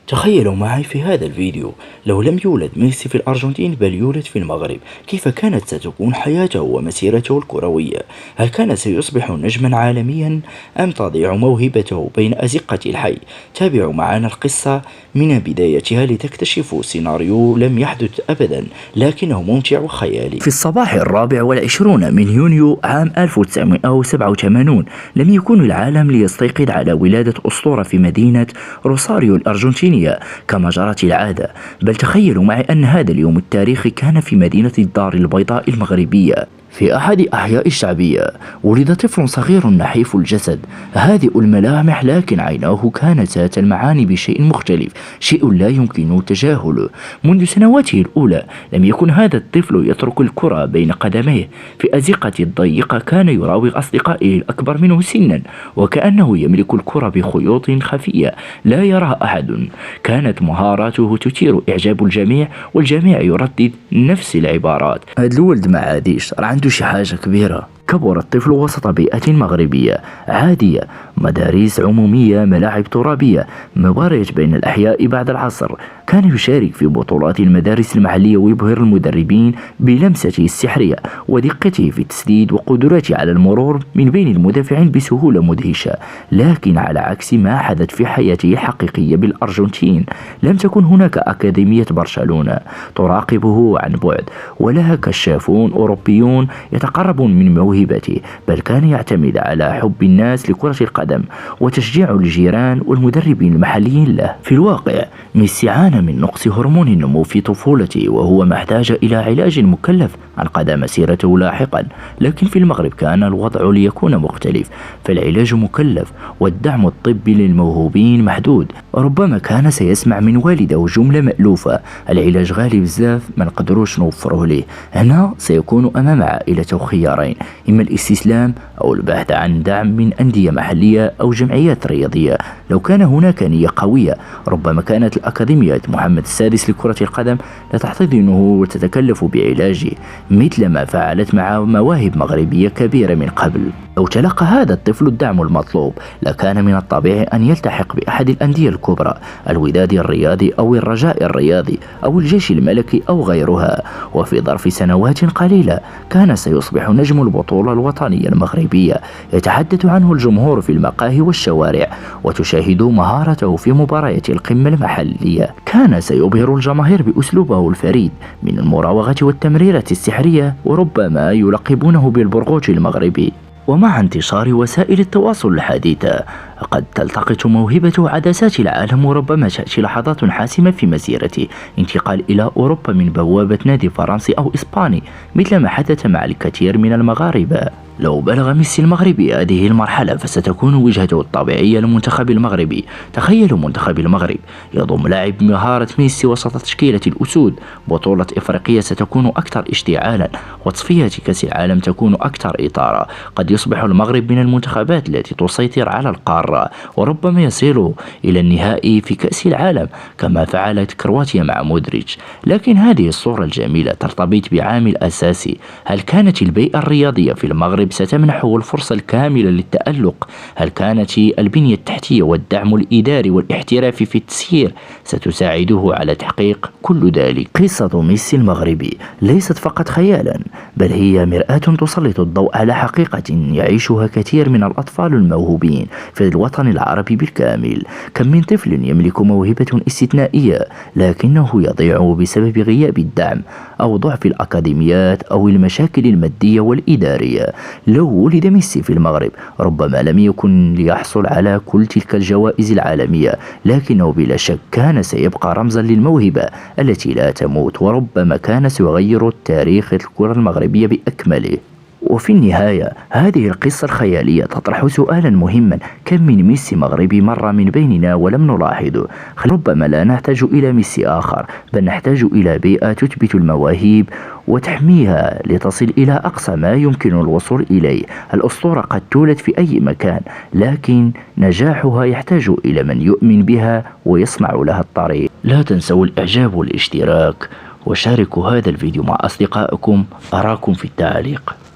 تخيلوا معي في هذا الفيديو، لو لم يولد ميسي في الأرجنتين بل يولد في المغرب، كيف كانت ستكون حياته ومسيرته الكروية؟ هل كان سيصبح نجما عالميا أم تضيع موهبته بين أزقة الحي؟ تابعوا معنا القصة من بدايتها لتكتشفوا سيناريو لم يحدث أبدا لكنه ممتع وخيالي. في الصباح 24 من يونيو عام 1987 لم يكن العالم ليستيقظ على ولادة أسطورة في مدينة روساريو الأرجنتينية كما جرت العادة، بل تخيلوا معي أن هذا اليوم التاريخي كان في مدينة الدار البيضاء المغربية. في أحد أحياء الشعبية ولد طفل صغير نحيف الجسد هادئ الملامح، لكن عيناه كانتا تلمعان بشيء مختلف، شيء لا يمكن تجاهله. منذ سنواته الأولى لم يكن هذا الطفل يترك الكرة بين قدميه. في أزقة الضيقة كان يراوغ أصدقائه الأكبر منه سنا، وكأنه يملك الكرة بخيوط خفية لا يراها أحد. كانت مهاراته تثير إعجاب الجميع، والجميع يردد نفس العبارات: هذا الولد ما عاديش، راه عنده شي حاجة كبيرة. كبر الطفل وسط بيئة مغربية عادية، مدارس عمومية، ملاعب ترابية، مباريات بين الأحياء بعد العصر. كان يشارك في بطولات المدارس المحلية ويبهر المدربين بلمسته السحرية ودقته في التسديد وقدرته على المرور من بين المدافعين بسهولة مدهشة. لكن على عكس ما حدث في حياته الحقيقية بالأرجنتين، لم تكن هناك أكاديمية برشلونة تراقبه عن بعد، ولها كشافون أوروبيون يتقربون من موهبته، بل كان يعتمد على حب الناس لكرة القدم وتشجيع الجيران والمدربين المحليين له. في الواقع ميسي عانى من نقص هرمون النمو في طفولته، وهو ما احتاج إلى علاج مكلف عقد مسيرته لاحقا. لكن في المغرب كان الوضع ليكون مختلف، فالعلاج مكلف والدعم الطبي للموهوبين محدود. ربما كان سيسمع من والده جملة مألوفة: العلاج غالي بزاف، ما نقدروش نوفره ليه. هنا سيكون أمام عائلته خيارين: إما الاستسلام أو البحث عن دعم من أندية محلية أو جمعيات رياضية. لو كان هناك نية قوية، ربما كانت الأكاديمية محمد السادس لكرة القدم لا تحتضنه وتتكلف بعلاجه مثل ما فعلت مع مواهب مغربية كبيرة من قبل. لو تلقى هذا الطفل الدعم المطلوب، لكان من الطبيعي أن يلتحق بأحد الأندية الكبرى: الوداد الرياضي أو الرجاء الرياضي أو الجيش الملكي أو غيرها. وفي ظرف سنوات قليلة كان سيصبح نجم البطولة الوطنية المغربية، يتحدث عنه الجمهور في المقاهي والشوارع، وتشاهد مهارته في مباريات القمة المحلية. كان سيبهر الجماهير بأسلوبه الفريد من المراوغة والتمريرة السحرية، وربما يلقبونه بالبرغوث المغربي. ومع انتشار وسائل التواصل الحديثة قد تلتقط موهبته عدسات العالم، وربما تأتي لحظات حاسمة في مسيرته: انتقال إلى أوروبا من بوابة نادي فرنسي أو إسباني، مثل ما حدث مع الكثير من المغاربة. لو بلغ ميسي المغربي هذه المرحلة، فستكون وجهته الطبيعية للمنتخب المغربي. تخيلوا منتخب المغرب يضم لاعب مهارة ميسي وسط تشكيلة الأسود. بطولة إفريقيا ستكون أكثر اشتعالا، وتصفية كأس العالم تكون أكثر إثارة. قد يصبح المغرب من المنتخبات التي تسيطر على القارة، وربما يصل إلى النهائي في كأس العالم كما فعلت كرواتيا مع مودريتش. لكن هذه الصورة الجميلة ترتبط بعامل أساسي: هل كانت البيئة الرياضية في المغرب ستمنحه الفرصة الكاملة للتألق؟ هل كانت البنية التحتية والدعم الإداري والاحترافي في التسيير ستساعده على تحقيق كل ذلك؟ قصة ميسي المغربي ليست فقط خيالا، بل هي مرآة تسلط الضوء على حقيقة يعيشها كثير من الأطفال الموهوبين في الوطن العربي بالكامل. كم من طفل يملك موهبة استثنائية لكنه يضيع بسبب غياب الدعم أو ضعف الأكاديميات أو المشاكل المادية والإدارية. لو ولد ميسي في المغرب، ربما لم يكن ليحصل على كل تلك الجوائز العالمية، لكنه بلا شك كان سيبقى رمزا للموهبة التي لا تموت، وربما كان سيغير تاريخ الكرة المغربية بأكمله. وفي النهاية هذه القصة الخيالية تطرح سؤالا مهما: كم من ميسي مغربي مر من بيننا ولم نلاحظه؟ ربما لا نحتاج إلى ميسي آخر، بل نحتاج إلى بيئة تثبت المواهب وتحميها لتصل إلى أقصى ما يمكن الوصول إليه. الأسطورة قد تولد في أي مكان، لكن نجاحها يحتاج إلى من يؤمن بها ويصنع لها الطريق. لا تنسوا الإعجاب والاشتراك، وشاركوا هذا الفيديو مع أصدقائكم. أراكم في التعليق.